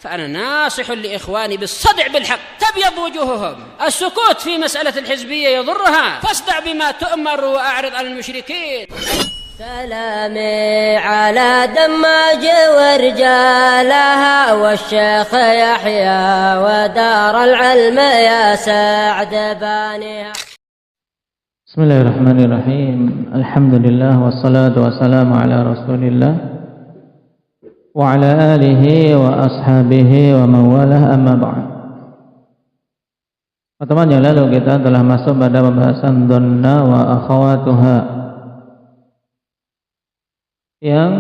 فأنا ناصح لإخواني بالصدع بالحق تبيض وجوههم. السكوت في مسألة الحزبية يضرها، فاصدع بما تؤمر وأعرض عن المشركين. سلامي على دماج ورجالها والشيخ يحيى ودار العلم يا سعد بانيها. بسم الله الرحمن الرحيم. الحمد لله والصلاة والسلام على رسول الله وعلى آله وأصحابه ومن والاه, amma ba'd. Pertemuan yang lalu kita telah masuk pada pembahasan dhanna wa akhawatuha, yang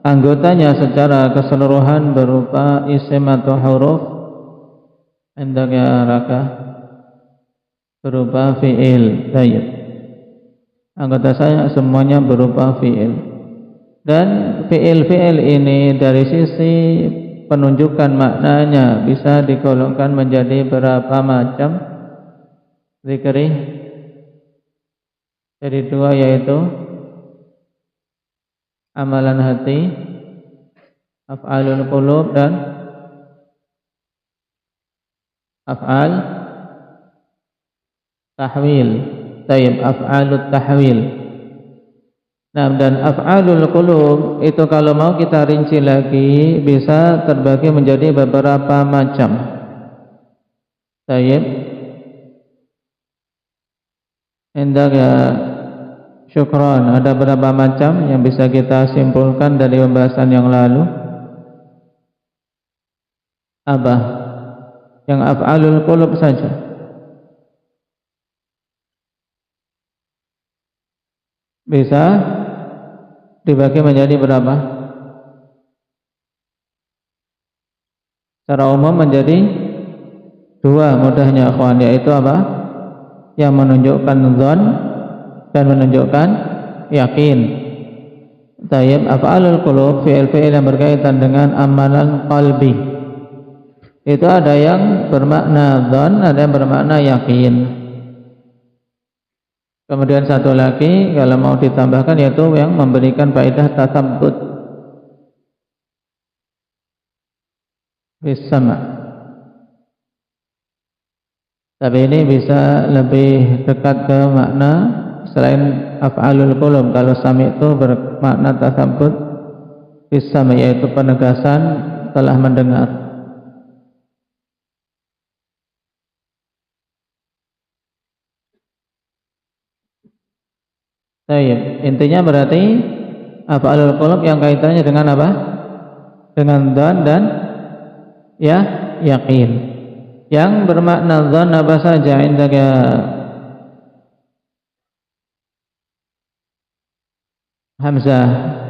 anggotanya secara keseluruhan berupa isim atau huruf, indaka rakah berupa fi'il. Baik, anggota saya semuanya berupa fi'il. Dan fi'il-fi'il ini dari sisi penunjukan maknanya bisa digolongkan menjadi berapa macam? Zikri jadi dua, yaitu amalan hati, af'alul qulub, dan af'al tahwil. Tayyib, af'alut tahwil. Nah, dan af'alul qulub itu kalau mau kita rinci lagi bisa terbagi menjadi beberapa macam. Tayyib, indaka syukran, ada berapa macam yang bisa kita simpulkan dari pembahasan yang lalu? Apa? Yang af'alul qulub saja. Bisa dibagi menjadi berapa? Secara umum menjadi dua mudahnya, akhwan, yaitu apa? Yang menunjukkan dzan dan menunjukkan yakin. Tayyib, af'alul qulub, fi'il-fi'il yang berkaitan dengan amalan qalbi. Itu ada yang bermakna dzan, ada yang bermakna yakin. Kemudian satu lagi kalau mau ditambahkan yaitu yang memberikan faedah tasabbut bisama. Tapi ini bisa lebih dekat ke makna selain af'alul qulub. Kalau sami itu bermakna tasabbut bisama, yaitu penegasan telah mendengar. Baik, intinya berarti af'alul qulub yang kaitannya dengan apa? Dengan dzan dan ya yakin. Yang bermakna dzan apa saja indaka Hamzah?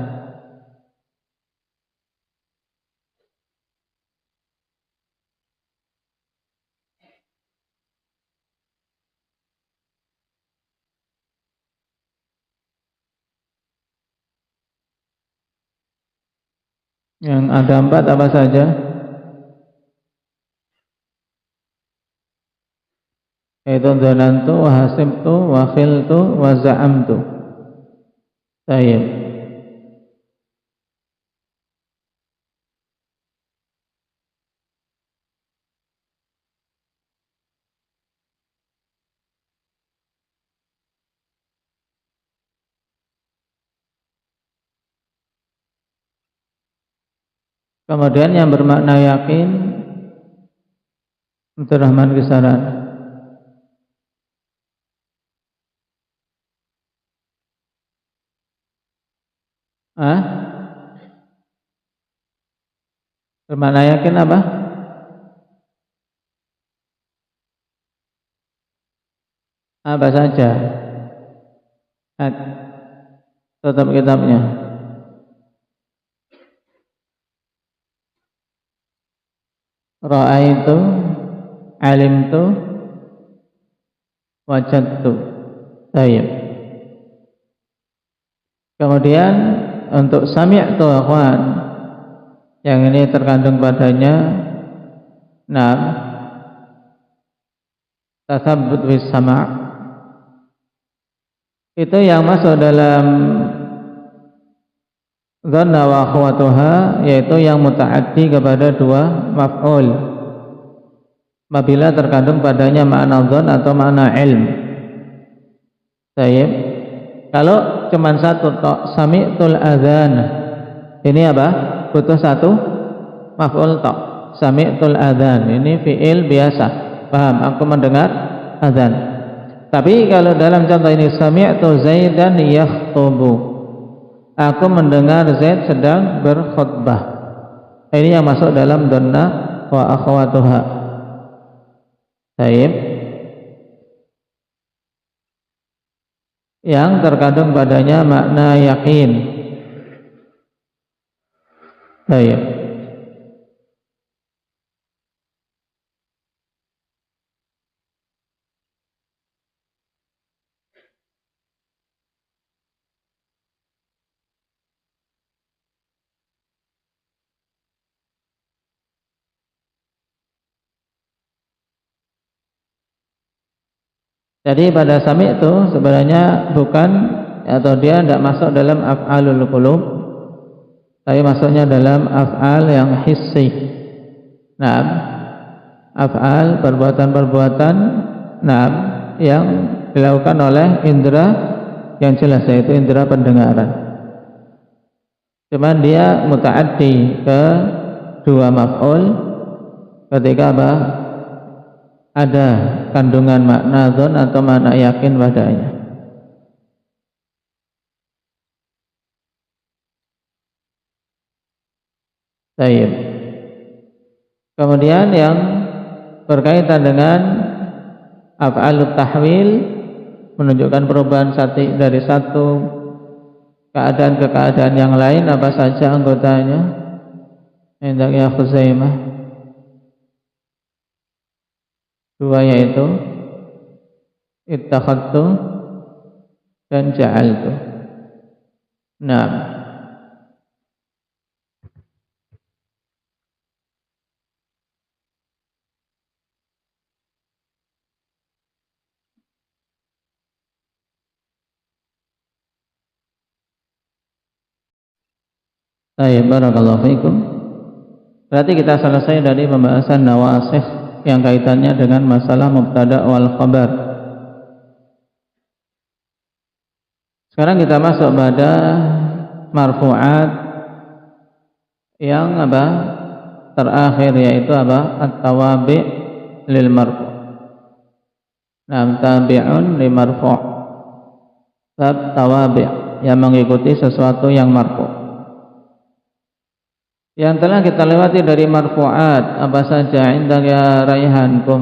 Yang ada empat apa saja? Yaitu dzanantu, wa hasibtu, wa khiltu, wa za'amtu. Baik. Kemudian yang bermakna yakin, Abdurrahman Kisaran. Bermakna yakin apa? Apa saja? Tutup kitabnya. Ra'aitu, alimtu, wajadtu. Baik. Kemudian untuk sami'tu, akhwan, yang ini terkandung padanya tasabbut bis sama'. Itu yang masuk dalam dhanna wa akhwatuha, yaitu yang muta'addi kepada dua maf'ul apabila terkandung padanya makna dhann atau makna ilm. Baik. Kalau cuma satu tok, sami'tul adzan, ini apa? Butuh satu maf'ul tok. Sami'tul adzan, ini fi'il biasa, paham, aku mendengar adzan. Tapi kalau dalam contoh ini, sami'tu Zaidan yakhtubu, aku mendengar Zaid sedang berkhutbah, ini yang masuk dalam dhanna wa akhwatuha. Baik, yang terkandung padanya makna yakin. Baik. Jadi pada sami itu sebenarnya bukan, atau dia tidak masuk dalam af'alul qulub, tapi masuknya dalam af'al yang hissi. Nah, af'al perbuatan-perbuatan, nah, yang dilakukan oleh indera yang jelas, yaitu indera pendengaran. Cuman dia muta'addi ke dua maf'ul ketika apa? Ada kandungan makna dzon atau makna yakin padanya. Baik. Kemudian yang berkaitan dengan af'alut tahwil, menunjukkan perubahan dari satu keadaan ke keadaan yang lain, apa saja anggotanya? Hendak ya Khuzaimah. Dua, yaitu ittakhadtu dan ja'altu. Nah, baik, barakallahu fikum. Berarti kita selesai dari pembahasan nawasikh yang kaitannya dengan masalah mubtada wal khabar. Sekarang kita masuk pada marfu'at yang apa? Terakhir, yaitu apa? At-tawabi' lil marfu'. Nah, tabi'un li marfu'. Bab tawabi' yang mengikuti sesuatu yang marfu'. Yang telah kita lewati dari marfu'at apa saja? Indah ya Raihankum.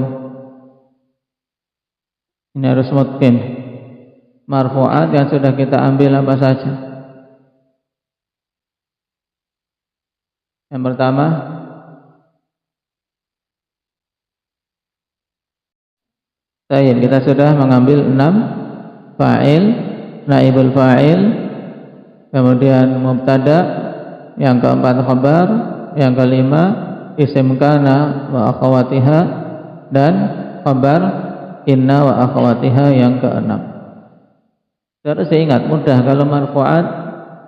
Ini harus mutqin. Marfu'at yang sudah kita ambil apa saja? Yang pertama, kita sudah mengambil 6 fa'il, naibul fa'il, kemudian mubtada, yang keempat khabar, yang kelima isim kana wa akhawatiha, dan khabar inna wa akhawatiha yang keenam. Terus ingat, mudah kalau marfu'at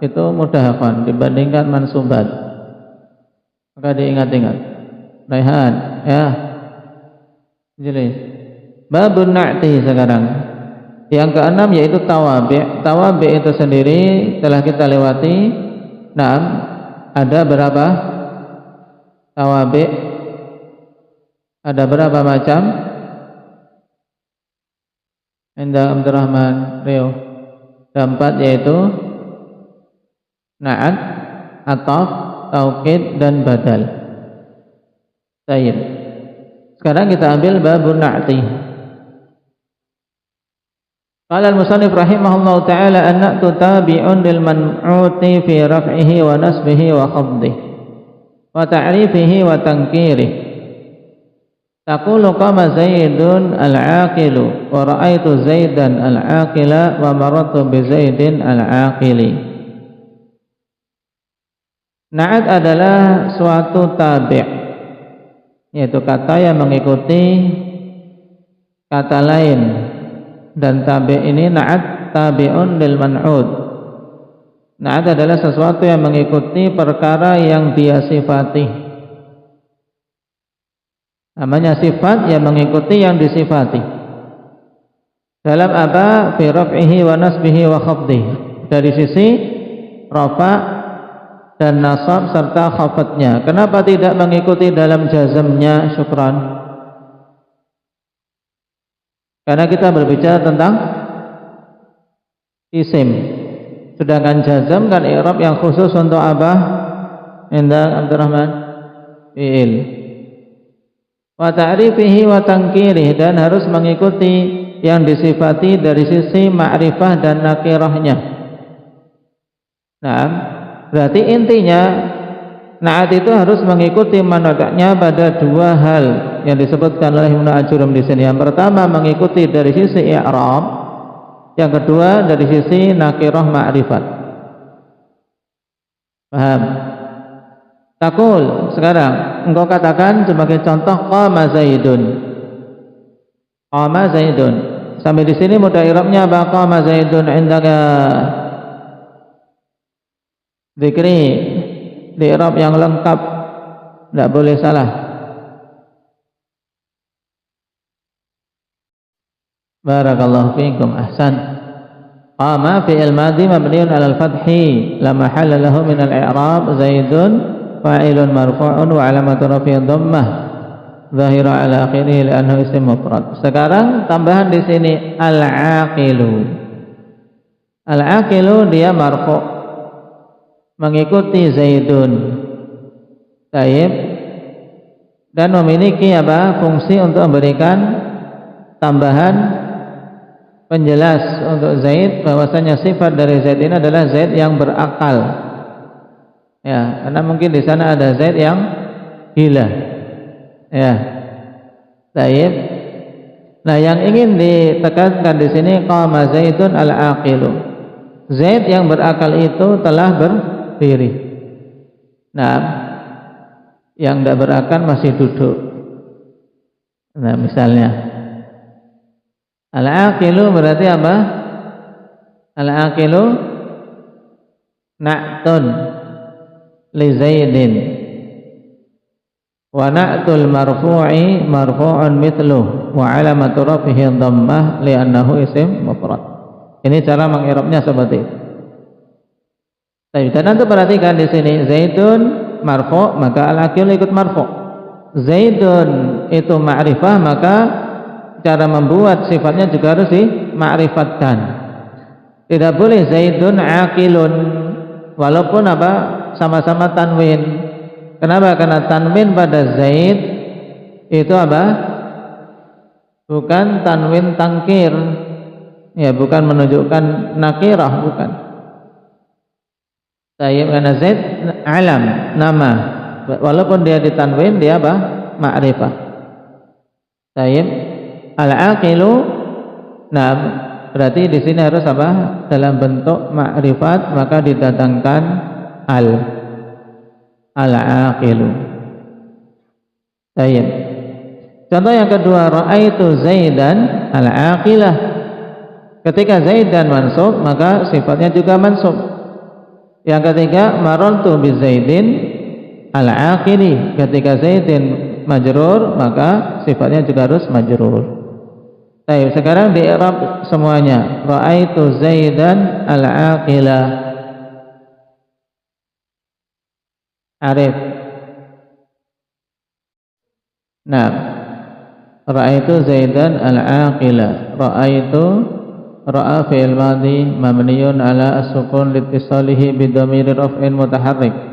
itu mudah hafal dibandingkan mansubat. Maka diingat-ingat. Raihan, ya. Jelas. Babun na'ti sekarang. Yang keenam yaitu tawabi'. Tawabi' itu sendiri telah kita lewati. Nah, ada berapa tawabi'? Ada berapa macam? Indah Abdurrahman Rio. Ada 4, yaitu na'at, ataf, taukid, dan badal. Baik. Sekarang kita ambil babun na'ti. Qala al-musannif rahimahullahu ta'ala an-na'tu tabi'un lil man'uti fi raf'ihi wa nasbihi wa khafdihi wa ta'rifihi wa tankirihi. Taqulu qama Zaidun al-aqilu wa ra'aitu Zaidan al-aqila wa marartu bi Zaidin al-aqili. Na'at adalah suatu tabi', yaitu kata yang mengikuti kata lain. Dan tabi' ini na'at tabi'un lil man'ud. Na'at adalah sesuatu yang mengikuti perkara yang dia sifati. Namanya sifat yang mengikuti yang disifati. Dalam apa? Fi raf'ihi wa nasbihi wa khafdihi. Dari sisi rafa' dan nasab serta khafadnya. Kenapa tidak mengikuti dalam jazmnya? Syukran. Karena kita berbicara tentang isim. Sedangkan jazm kan i'rab yang khusus untuk apa? Indah Abdurrahman fi'il. Wa ta'rifihi wa tankirih, dan harus mengikuti yang disifati dari sisi ma'rifah dan nakirahnya. Nah, berarti intinya na'at itu harus mengikuti manaknya pada dua hal yang disebutkan oleh Ibnu Ajurum di sini. Yang pertama mengikuti dari sisi i'rab, yang kedua dari sisi nakirah ma'rifat. Paham? Takul, sekarang engkau katakan sebagai contoh qama Zaidun. Qama Zaidun. Sampai di sini mudah i'rabnya apa? Qama Zaidun indaka. Zikri di i'rab yang lengkap, tidak boleh salah. Barakallahu fiikum, ahsan. Qama fi'il madhi mabniun 'alal fathi la mahalla lahu min al-i'rab. Zaidun fa'ilun marfu'un wa 'alamatu raf'ihi dhammah dhahira 'ala akhirih li'annahu ism mufrad. Sekarang tambahan di sini al-aqilu. Al-aqilu dia marfu' mengikuti Zaidun. Taib, dan memiliki apa? Fungsi untuk memberikan tambahan penjelas untuk Zaid bahwasanya sifat dari Zaid ini adalah Zaid yang berakal. Ya, karena mungkin di sana ada Zaid yang gila. Ya. Taib. Nah, yang ingin ditekankan di sini qama Zaidun al-aqilu. Zaid yang berakal itu telah berdiri. Nah, yang tidak berakal masih duduk. Nah, misalnya al-aqilu berarti apa? Al-aqilu na'tun li Zaidin wa na'tul marfu'i marfu'un mithluh wa 'alamatu raf'ihi dhammah li'annahu ism mufrad. Ini cara meng'irabnya seperti itu. Dan nanti perhatikan di sini Zaidun marfu', maka al-aqilu ikut marfu'. Zaidun itu ma'rifah, maka cara membuat sifatnya juga harus dima'rifatkan. Tidak boleh Zaidun aqilun walaupun apa? Sama-sama tanwin. Kenapa? Karena tanwin pada Zaid itu apa? Bukan tanwin tangkir. Ya, bukan menunjukkan nakirah, bukan. Tayyib, karena Zaid alam, nama. Walaupun dia ditanwin, dia apa? Ma'rifah. Tayyib. Al-aqilu, nah berarti di sini harus apa? Dalam bentuk ma'rifat, maka didatangkan al-aqilu. Baik. Contoh yang kedua, ra'aitu Zaidan al-aqilah. Ketika Zaidan mansub, maka sifatnya juga mansub. Yang ketiga, marartu bi Zaidin al-aqili. Ketika Zaidin majrur, maka sifatnya juga harus majrur. Baik, sekarang di i'rab semuanya. Ra'aitu Zaidan al-aqilah. Arif. Nah, ra'aitu Zaidan al-aqilah. Ra'aitu ra'a fi'il madhi mabniyun ala as-sukun litisalihi bi dhamiri raf'in mutaharrik.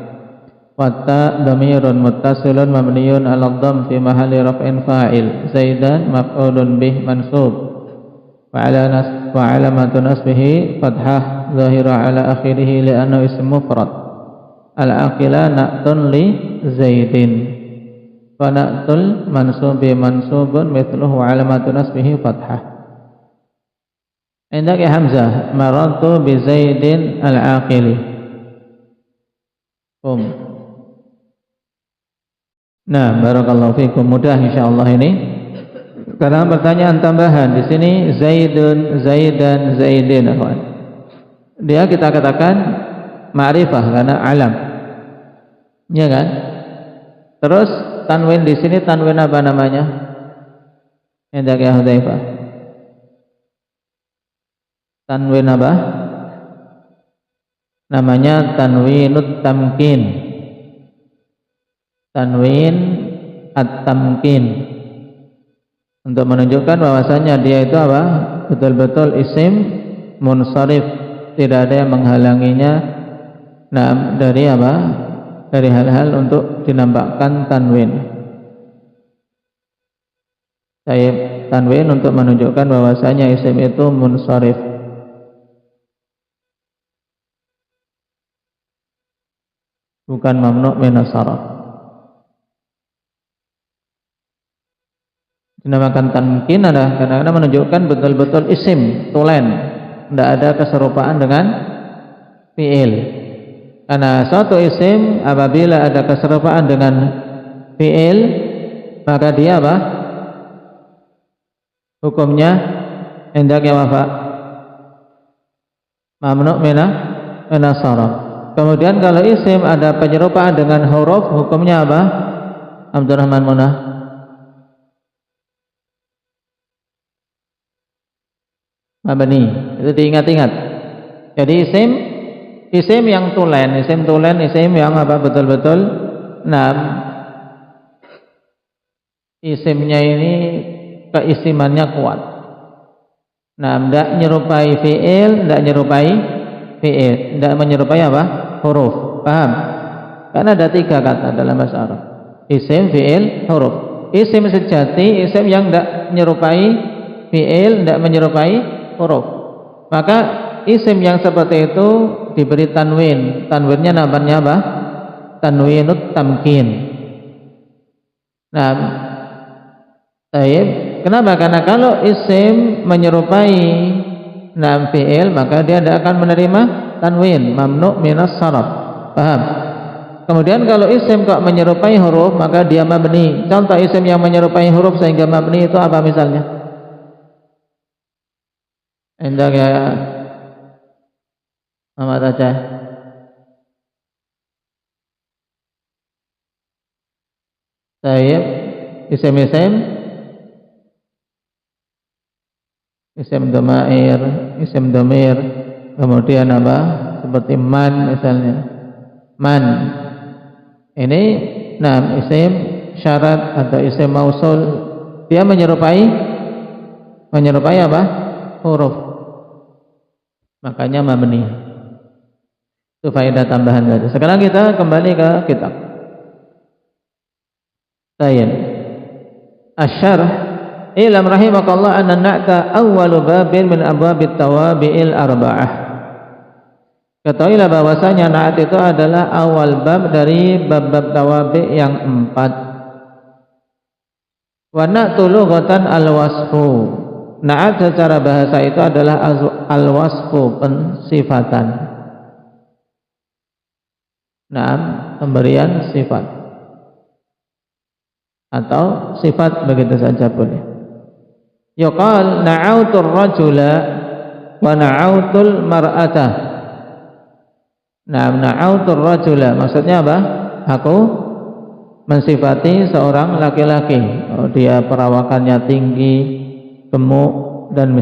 Watta dhamirun muttasilun mabniyun ala dhamm fi mahalli raf'in fa'il. Zaidan maf'ulun bih mansub wa alamatu nasbihi fathah zahira ala akhirih li'annahu ism mufrad. Al-aqila na'tun li Zaidin wa na'tul mansubi mansubun mithluhu wa alamatu nasbihi fathah. Indaki Hamzah marartu bi Zaidin al-aqili. Nah, barakallahu fikum, mudah insyaallah ini. Sekarang pertanyaan tambahan di sini Zaidun, Zaidan, Zaidin. Dia kita katakan ma'rifah karena alam. Ya kan? Terus tanwin di sini tanwin apa namanya? Hendak ya Hudzaifah. Tanwin apa? Namanya tanwinut tamkin. Tanwin at-tamkin. Untuk menunjukkan bahwasanya dia itu apa? Betul-betul isim munsharif, tidak ada yang menghalanginya dari apa? Dari hal-hal untuk dinampakkan tanwin. Tanwin untuk menunjukkan bahwasanya isim itu munsharif. Bukan mamnu' minas sarf. Dinamakan tamkin adalah karena menunjukkan betul-betul isim tulen, tidak ada keserupaan dengan fi'il. Karena suatu isim apabila ada keserupaan dengan fi'il, maka dia apa? Hukumnya hendaknya apa? Mamnu' minas sarf. Kemudian kalau isim ada penyerupaan dengan huruf, hukumnya apa? Abdurrahman Munah. Mabni. Itu diingat-ingat. Jadi isim yang tulen, isim yang apa? Betul-betul isimnya ini keisimannya kuat. Tidak menyerupai fi'il, tidak menyerupai apa? Huruf. Paham? Karena ada 3 kata dalam bahasa Arab. Isim, fi'il, huruf. Isim sejati, isim yang tidak menyerupai fi'il, tidak menyerupai huruf. Maka isim yang seperti itu diberi tanwin. Tanwinnya namanya apa? Tanwinut tamkin. Nah, kenapa? Karena kalau isim menyerupai fi'il, maka dia tidak akan menerima tanwin, mamnu' minas sarf. Paham? Kemudian kalau isim kok menyerupai huruf, maka dia mabni. Contoh isim yang menyerupai huruf sehingga mabni itu apa misalnya? Hendak ya Ahmad Aceh. Isim dhamair, isim dhamir, kemudian apa? Seperti man misalnya. Man. Ini isim syarat atau isim mausul, dia menyerupai apa? Huruf. Makanya mabni. Itu faedah tambahan saja. Sekarang kita kembali ke kitab. Asy-syarh. Ilam rahimakallah anna na'ta awwalu babin min abwabit tawabi'il arba'ah. Ketahuilah bahwasanya na'at itu adalah awal bab dari bab-bab tawabi' yang 4. Wa na'tu lughatan al-wasfu. Na'at secara bahasa itu adalah al-wasfu, pensifatan. Pemberian sifat. Atau sifat begitu saja boleh. Yuqal na'autur rajula wa na'autul mar'ata. Na'autur rajula maksudnya apa? Aku mensifati seorang laki-laki. Dia perawakannya tinggi, gemuk dan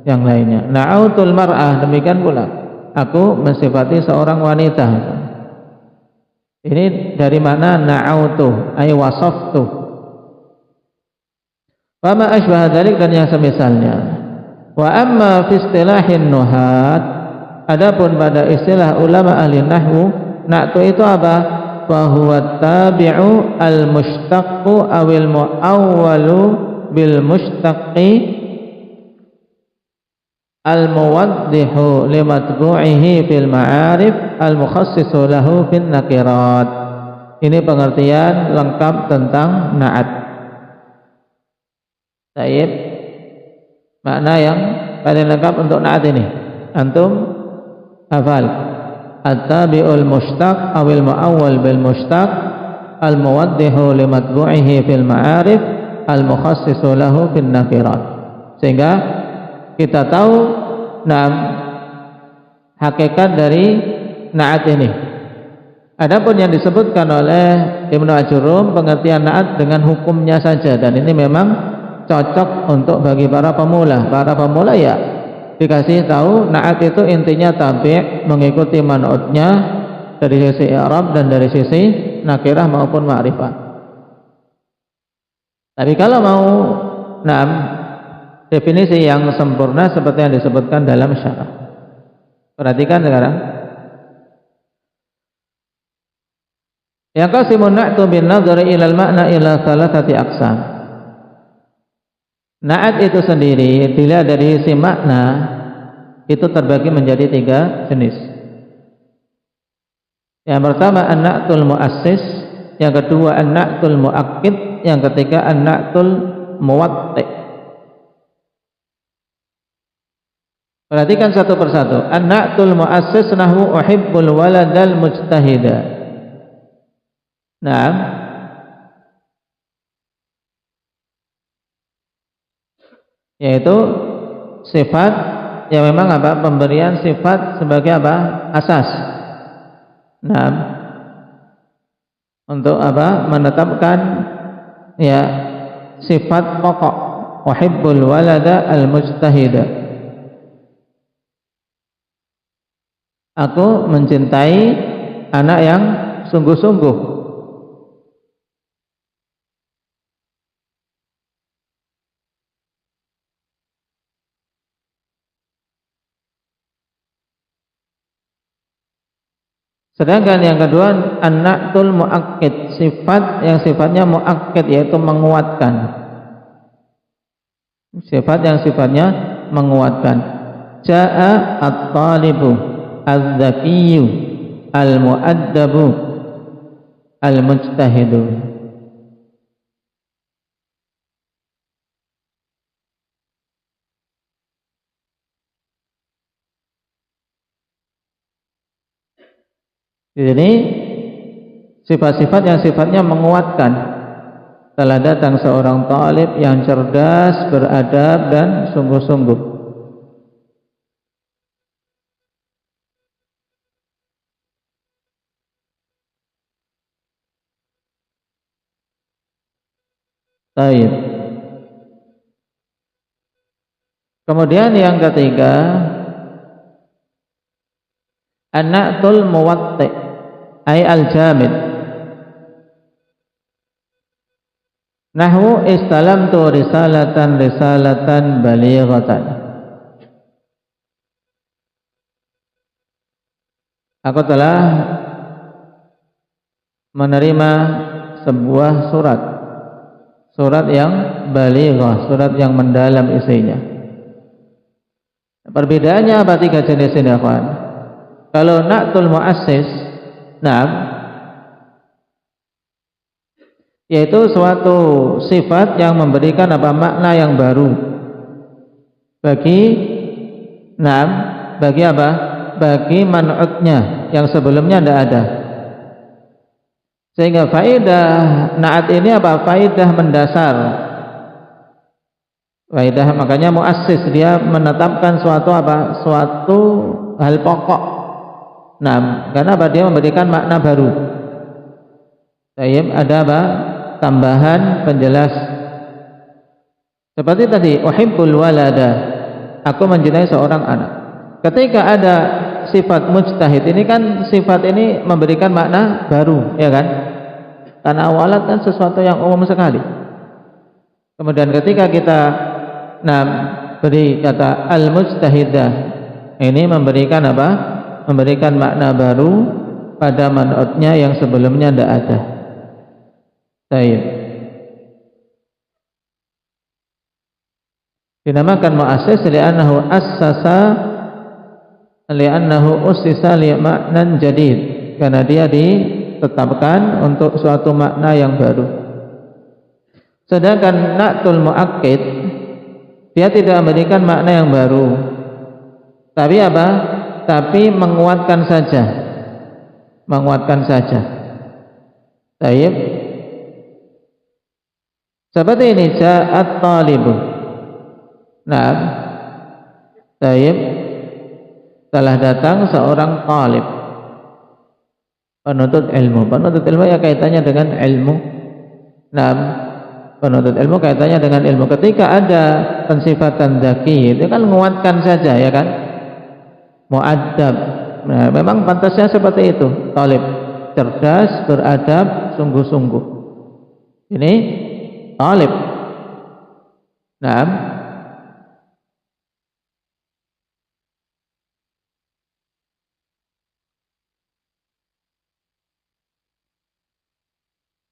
yang lainnya. Na'autul mar'ah, demikian pula aku mensifati seorang wanita. Ini dari mana na'autu? Ay wasaftu. Fama asbah dzalik dan yang semisalnya. Wa amma fi istilahin nuhat, adapun pada istilah ulama ahli nahwu, na'tu itu apa? Fa huwa tabi'u al-mushtaqqu awil muawwalu bil mushtaqi al-muwaddihu limatbu'ihi fil ma'arif al-mukhassisu lahu fil nakirat. Ini pengertian lengkap tentang na'at. Taib, makna yang paling lengkap untuk na'at ini antum hafal. At-tabi'ul mushtaq awil mu'awwal bil mushtaq al-muwaddihu limatbu'ihi fil ma'arif al-mukhassisu lahu fil nakirat. Sehingga kita tahu hakikat dari na'at ini. Adapun yang disebutkan oleh Ibnu Ajurum pengertian na'at dengan hukumnya saja, dan ini memang cocok untuk bagi para pemula. Para pemula ya dikasih tahu na'at itu intinya tabi', mengikuti man'utnya dari sisi i'rab dan dari sisi nakirah maupun ma'rifah. Tapi kalau mau definisi yang sempurna seperti yang disebutkan dalam syarah. Perhatikan sekarang. Yang qasimun na'tu bin nadhari ilal makna ila thalathati aqsam. Na'at itu sendiri dilihat dari sisi makna itu terbagi menjadi 3 jenis. Yang pertama an-na'tul muassis, yang kedua an-na'tul muakkid, yang ketiga an-na'tul muwatti'. Perhatikan satu persatu. An-na'tul muassis nahwu uhibbul waladal mujtahida. Nah, yaitu sifat yang memang apa? Pemberian sifat sebagai apa? Asas. Nah, untuk apa? Menetapkan ya sifat pokok. Uhibbul walada al-mujtahida. Aku mencintai anak yang sungguh-sungguh. Sedangkan yang kedua an-na'tul muakkid, sifat yang sifatnya muakkid yaitu menguatkan. Sifat yang sifatnya menguatkan. Ja'a at-talibu az-zakiyyu al-mu'addabu al-mujtahidu. Jadi sifat-sifat yang sifatnya menguatkan. Telah datang seorang talib yang cerdas, beradab dan sungguh-sungguh. Baik. Kemudian yang ketiga an-na'tul muwatti' ay al-jamid. Nahwu istalamtu risalatan balighatan. Aku telah menerima sebuah surat yang balighah, surat yang mendalam isinya. Perbedaannya apa 3 jenis ini, akhwan? Kalau na'tul muassis, yaitu suatu sifat yang memberikan apa makna yang baru bagi apa? Bagi man'utnya yang sebelumnya tidak ada. Sehingga faedah na'at ini apa? Faedah mendasar. Faedah, makanya muassis, dia menetapkan suatu apa? Suatu hal pokok. Karena apa? Dia memberikan makna baru. Ada apa? Tambahan penjelas. Seperti tadi, uhibbul walada, aku mencintai seorang anak. Ketika ada sifat mujtahid, ini kan sifat ini memberikan makna baru, ya kan? Karena walad kan sesuatu yang umum sekali. Kemudian ketika kita beri kata al-mujtahidah, ini memberikan apa? Memberikan makna baru pada man'utnya yang sebelumnya tidak ada. Baik. Dinamakan muassis li'annahu ussisa li ma'nan jadid, karena dia ditetapkan untuk suatu makna yang baru. Sedangkan na'tul muakkid, dia tidak memberikan makna yang baru, tapi apa? Tapi menguatkan saja. Baik. Seperti ini, ja'at talibu. Baik. Telah datang seorang talib. penuntut ilmu. Penuntut ilmu ya kaitannya dengan ilmu. Nah, penuntut ilmu kaitannya dengan ilmu. Ketika ada pensifatan zaki, itu kan menguatkan saja, ya kan? Mu'addab. Nah, memang pantasnya seperti itu. Talib, cerdas, beradab, sungguh-sungguh. Ini talib. Nah,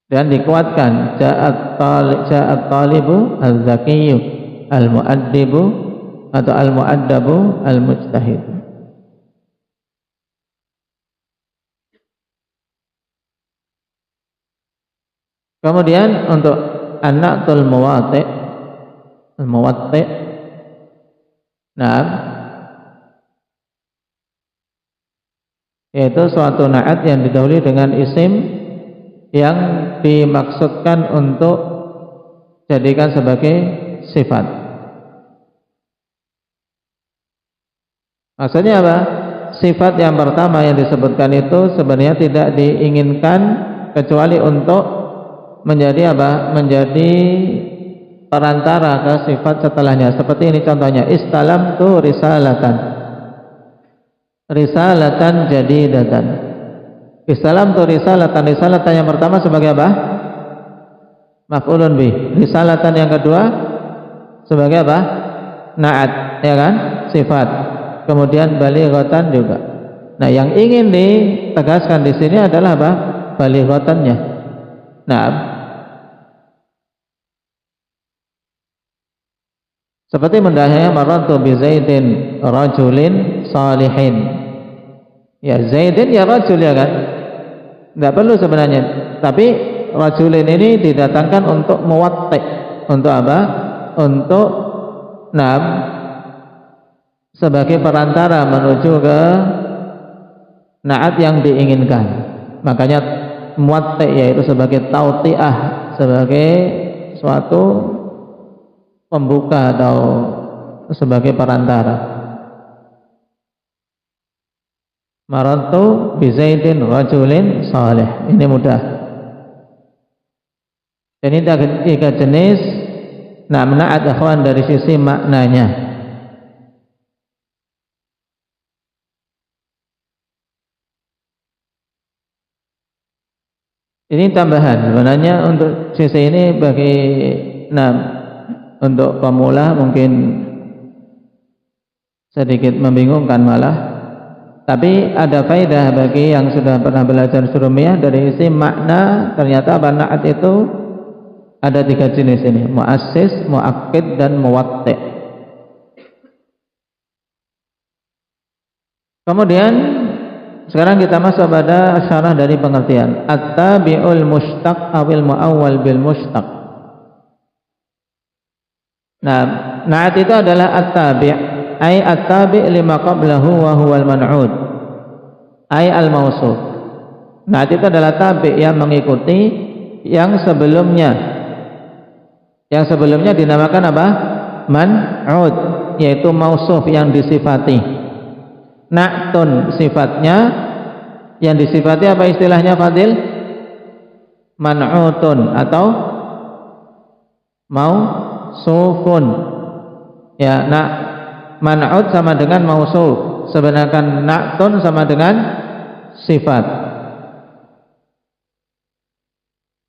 dan dikuatkan ja'at talibu al-zakiyyu al-mu'addibu atau al-mu'addabu al-mujtahid. Kemudian untuk an-na'tul muwati' al-muwatti', nah, yaitu suatu na'at yang didahului dengan isim yang dimaksudkan untuk jadikan sebagai sifat. Maksudnya apa? Sifat yang pertama yang disebutkan itu sebenarnya tidak diinginkan kecuali untuk menjadi apa? Menjadi perantara ke sifat setelahnya. Seperti ini contohnya, istalamtu risalatan. Risalatan jadidatan. Istalamtu risalatan. Risalatan yang pertama sebagai apa? Maf'ulun bih. Risalatan yang kedua sebagai apa? Na'at, ya kan? Sifat. Kemudian balighatan juga. Nah, yang ingin ditegaskan di sini adalah apa? Balighatannya. Nah, seperti mendahnya marrantu bi Zaidin rajulin salihin. Ya, Zaidin ya rajul, ya kan? Tidak perlu sebenarnya. Tapi rajulin ini didatangkan untuk muwatti'. Untuk apa? Untuk sebagai perantara menuju ke na'at yang diinginkan. Makanya muwatti' yaitu sebagai tauti'ah, sebagai suatu pembuka atau sebagai perantara. Marantu bi Zaidin rajulin salih. Ini mudah. Ini tiga jenis na'at akhwan dari sisi maknanya. Ini tambahan sebenarnya untuk sisi ini bagi untuk pemula mungkin sedikit membingungkan malah. Tapi ada faedah bagi yang sudah pernah belajar surumiyah dari isi makna. Ternyata na'at itu ada tiga jenis ini: muassis, muakkid, dan muwatti'. Kemudian sekarang kita masuk pada syarah dari pengertian at-tabi'ul mushtaq awil mu'awwal bil mushtaq. Nah, na'at itu adalah at-tabi', ay at-tabi' lima qablahu wa huwal man'ud, ay al-mausuf. Na'at itu adalah tabi' yang mengikuti yang sebelumnya. Yang sebelumnya dinamakan apa? Man'ud, yaitu mausuf yang disifati. Na'tun sifatnya, yang disifati apa istilahnya Fadil? Man'utun atau mausufun. Ya, man'ut sama dengan mausuf, sedangkan na'tun sama dengan sifat.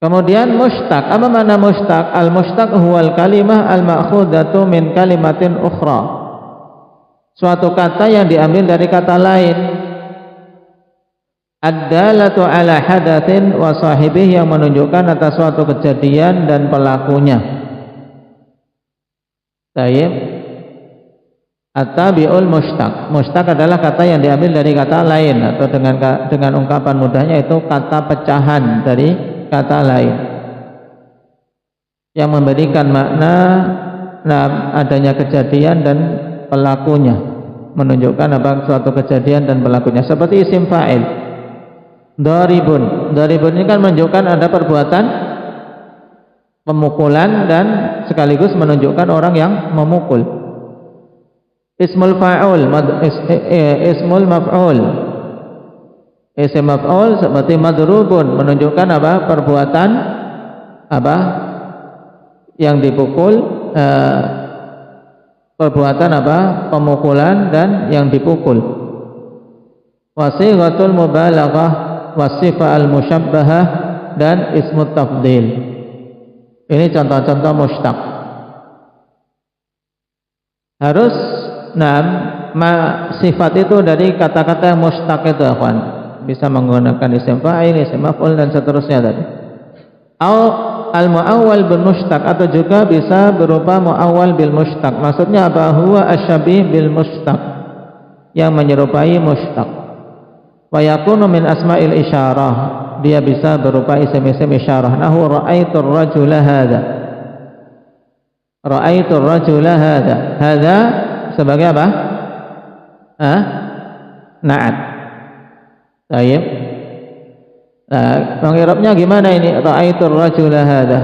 Kemudian mushtaq. Apa makna mushtaq? Al-mushtaq huwal kalimah al-ma'khudatu min kalimatin ukhra. Suatu kata yang diambil dari kata lain. Ad-dalatu ala hadatsin wa sahibih, yang menunjukkan atas suatu kejadian dan pelakunya. Tayyib. At-tabi'ul mushtaq. Mushtaq adalah kata yang diambil dari kata lain, atau dengan ungkapan mudahnya itu kata pecahan dari kata lain yang memberikan makna adanya kejadian dan pelakunya, menunjukkan apa suatu kejadian dan pelakunya. Seperti isim fa'il daribun. Daribun ini kan menunjukkan ada perbuatan pemukulan dan sekaligus menunjukkan orang yang memukul. Ismul fa'ul, ismul maf'ul, Isim maf'ul seperti madrubun menunjukkan apa? Perbuatan apa? Yang dipukul, perbuatan apa? Pemukulan dan yang dipukul. Wasighatul mubalaghah wasifa al-musyabbahah dan ismut tafdil. Ini contoh-contoh mushtaq. Harus sifat itu dari kata-kata yang mushtaq itu, akhwan. Bisa menggunakan isim fa'il, isim maf'ul dan seterusnya tadi. Al-mu'awwal bil mushtaq, atau juga bisa berupa mu'awwal bil mushtaq. Maksudnya apa? Huwa asyabih bil mushtaq, yang menyerupai mushtaq. Wa yakunu min asma'il isyarah, dia bisa berupa isim-isim isyarah. Nahu ra'aitur rajula hadza, ra'aitur rajula hadza. Hadza sebagai apa? Na'at. Baik. Nah, pengirabnya gimana ini? Ra'aitur rajula hadza.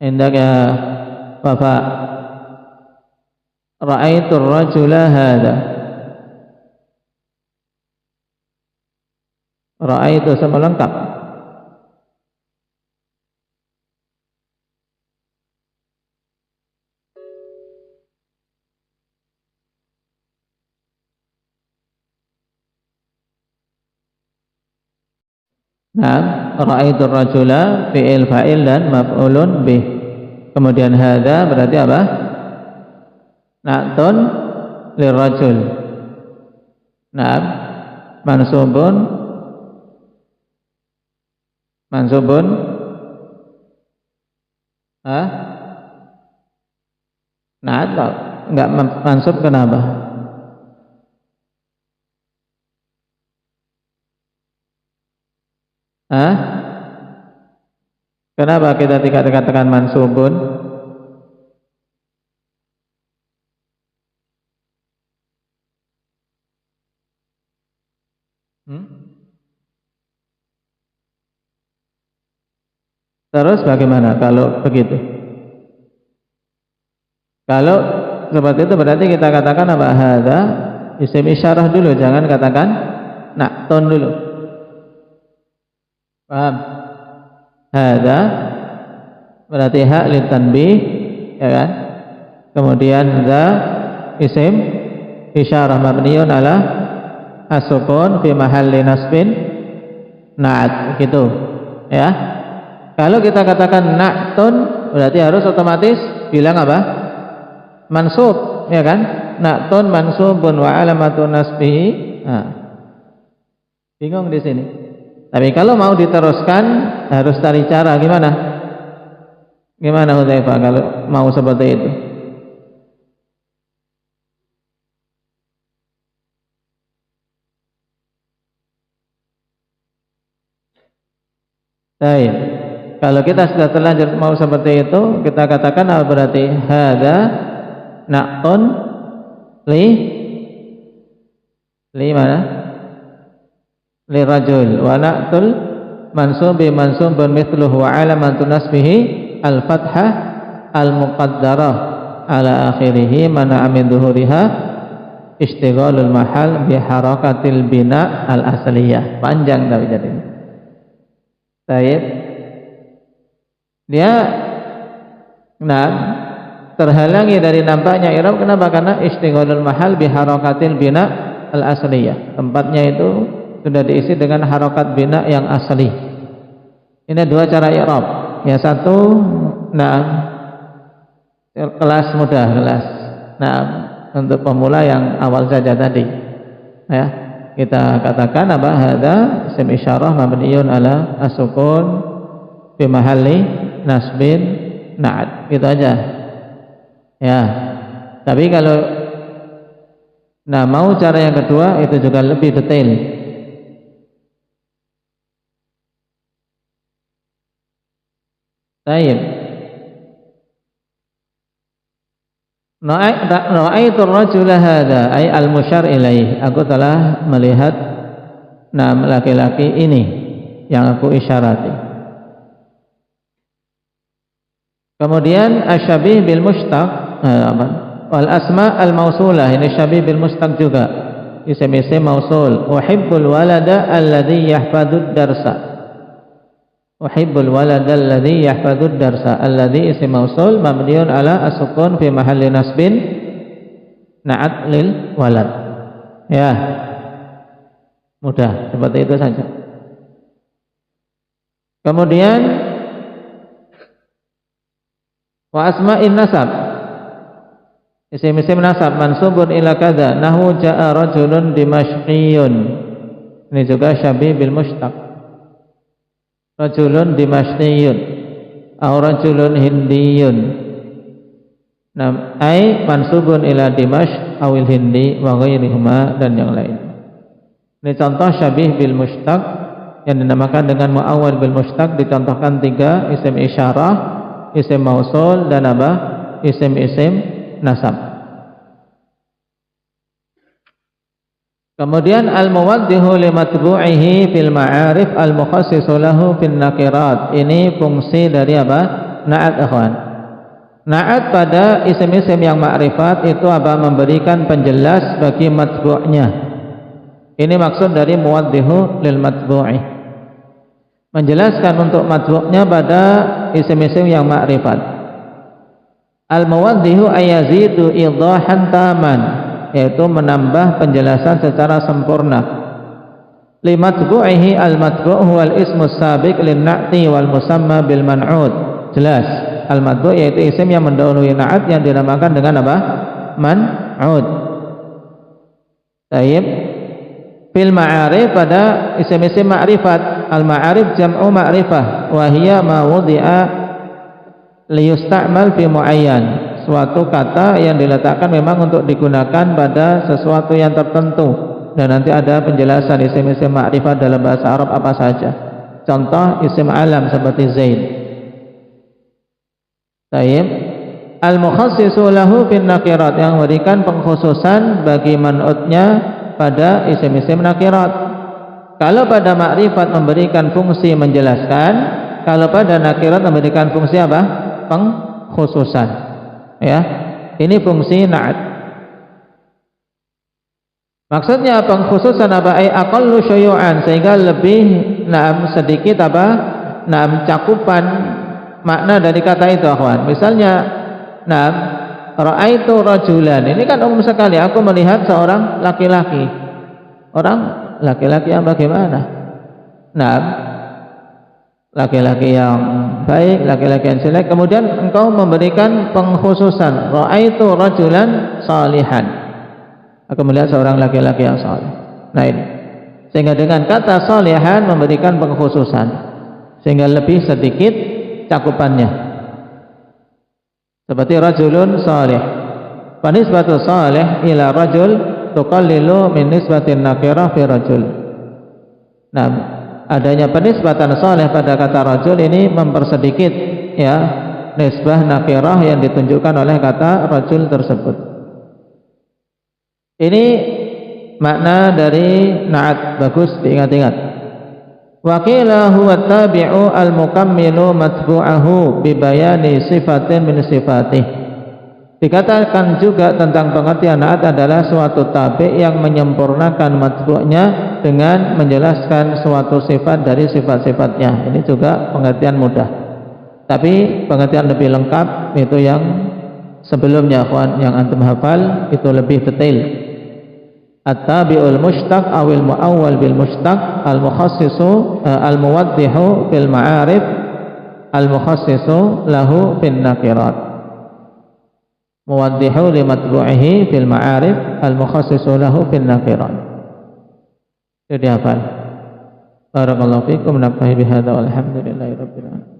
Indak ya Bapak. Ra'aitur rajula hadza. Ra'aitu sama lengkap. Nah, ra'aitur rajula fi'il fa'il dan maf'ulun bih. Kemudian hadza berarti apa? Na'tun lirrajul. Nah, mansubun na'at enggak mansub, kenapa? Kenapa kita tidak dikatakan mansubun? Terus bagaimana kalau begitu? Kalau seperti itu berarti kita katakan apa? Hadza isim isyarah dulu, jangan katakan na'tun dulu. Paham? Hadza berarti hak litanbih, ya kan? Kemudian za isim isyarah mabniun ala as-sukun fi mahalli nasbin na'at, gitu ya. Kalau kita katakan na'tun berarti harus otomatis bilang apa? Mansub, ya kan? Na'tun mansubun wa alamatun nasbihi. Nah, bingung di sini. Tapi kalau mau diteruskan harus cari cara gimana? Gimana Hudzaifah kalau mau seperti itu? Baik. Kalau kita sudah terlanjur mau seperti itu, kita katakan apa berarti? Hadza na'tun li mana? Li rajul wa na'tul mansubun mithluhu wa alamatun nasbihi al-fathah al-muqaddarah ala akhirih mana min dhuhuriha istighalul mahal bi harakatil bina al-asliyah. Panjang tapi jadi. Baik. Dia terhalangi dari nampaknya i'rab. Kenapa? Karena istighalul mahal bi harakatil bina al-asliyah. Tempatnya itu sudah diisi dengan harokat bina yang asli. Ini dua cara i'rab. Yang satu, kelas mudah, untuk pemula yang awal saja tadi. Ya, kita katakan apa? Hadza isim isyarah mabniun ala as-sukun fi mahalli nasbin na'at. Gitu aja. Ya. Tapi kalau mau cara yang kedua itu juga lebih detail. Baik. Ra'aitu rajula hadza ay al-musyar ilaih. Aku telah melihat laki-laki ini yang aku isyarati. Kemudian asyabih bil mushtaq wal asma al mausulah, ini syabih bil mushtaq juga. isim-isim mausul. Uhibbul walada alladhi yahfadud darsa. Uhibbul walada alladhi yahfadud darsa. Alladhi isim mausul mabniun ala as-sukun fi mahalli nasbin na'at lil walad. Ya, mudah, seperti itu saja. Kemudian wa asma'in nasab, isim-isim nasab mansubun ila kadza, nahwu jaa rajulun dimashqiyun. Ini juga syabih bil mushtaq. Rajulun dimashqiyun atau rajulun hindiyun. Nam ai mansubun ila Dimashq awil Hindi wa ghairihima, dan yang lain. Ini contoh syabih bil mushtaq yang dinamakan dengan muawwal bil mushtaq. Dicontohkan 3, isim isyarah, isim mausul, dan apa? Isim-isim nasab. Kemudian al-muwaddihu li matbu'ihi fil ma'arif al-mukhassisu lahu fin nakirat. Ini fungsi dari apa? Na'at, akhwan. Na'at pada isim-isim yang ma'rifat itu apa? Memberikan penjelas bagi matbu'nya. Ini maksud dari muwaddihu lil matbu'i, menjelaskan untuk matbu'nya pada isim-isim yang ma'rifat. Al-muwaddihu ayazidu idahan taman, yaitu menambah penjelasan secara sempurna. Li matbu'ihi al-matbu' huwal ismus sabiq lin na'ti wal musamma bil man'ud. Jelas, al-matbu' yaitu isim yang mendahului na'at yang dinamakan dengan apa? Man'ud. Taib. Fil ma'arif, pada isim-isim ma'rifat. Al-ma'arif jam'u ma'rifah wa hiya ma wudi'a liyusta'mal fi muayyan, suatu kata yang diletakkan memang untuk digunakan pada sesuatu yang tertentu, dan nanti ada penjelasan isim-isim ma'rifat dalam bahasa Arab apa saja. Contoh isim alam seperti Zaid. Taib. Al-mukhassisu lahu fin nakirat, yang memberikan pengkhususan bagi man'utnya pada isim-isim nakirat. Kalau pada ma'rifat memberikan fungsi menjelaskan, kalau pada nakirat memberikan fungsi apa? Pengkhususan. Ya, ini fungsi na'at. Maksudnya pengkhususan apa? Ai aqallu syuyu'an, sehingga lebih sedikit apa? Cakupan makna dari kata itu, akhwan. Misalnya ra'aitu rajulan, ini kan umum sekali, aku melihat seorang laki-laki. Orang laki-laki yang bagaimana? Laki-laki yang baik, laki-laki yang jelek. Kemudian engkau memberikan pengkhususan, ra'aitu rajulan salihan, aku melihat seorang laki-laki yang saleh. Nah ini, sehingga dengan kata salihan memberikan pengkhususan, sehingga lebih sedikit cakupannya. Seperti rajulun salih, fa nisbatu salih ila rajul tuqallilu min nisbatin nakirah fi rajul. Nah, adanya penisbatan salih pada kata rajul ini mempersedikit ya nisbah nakirah yang ditunjukkan oleh kata rajul tersebut. Ini makna dari na'at, bagus diingat-ingat. Wa qila huwa tabi'u al-mukammilu matbu'ahu bi bayani sifatin min sifatih. Dikatakan juga tentang pengertian na'at adalah suatu tabi' yang menyempurnakan matbu'nya dengan menjelaskan suatu sifat dari sifat-sifatnya. Ini juga pengertian mudah, tapi pengertian lebih lengkap itu yang sebelumnya, akhwan, yang antum hafal itu lebih detail. At-tabi'ul mushtaq awil mu'awwal bil mushtaq al-mukhassisu al-muwaddihu fil ma'arif al-mukhassisu lahu fin nakirat. Muwaddihu li matbu'ihi fil ma'arif al-mukhassisu lahu fin nakirat. Jadi hafal. Barakallahu fikum, nafahi bihadza walhamdulillahi rabbil alamin.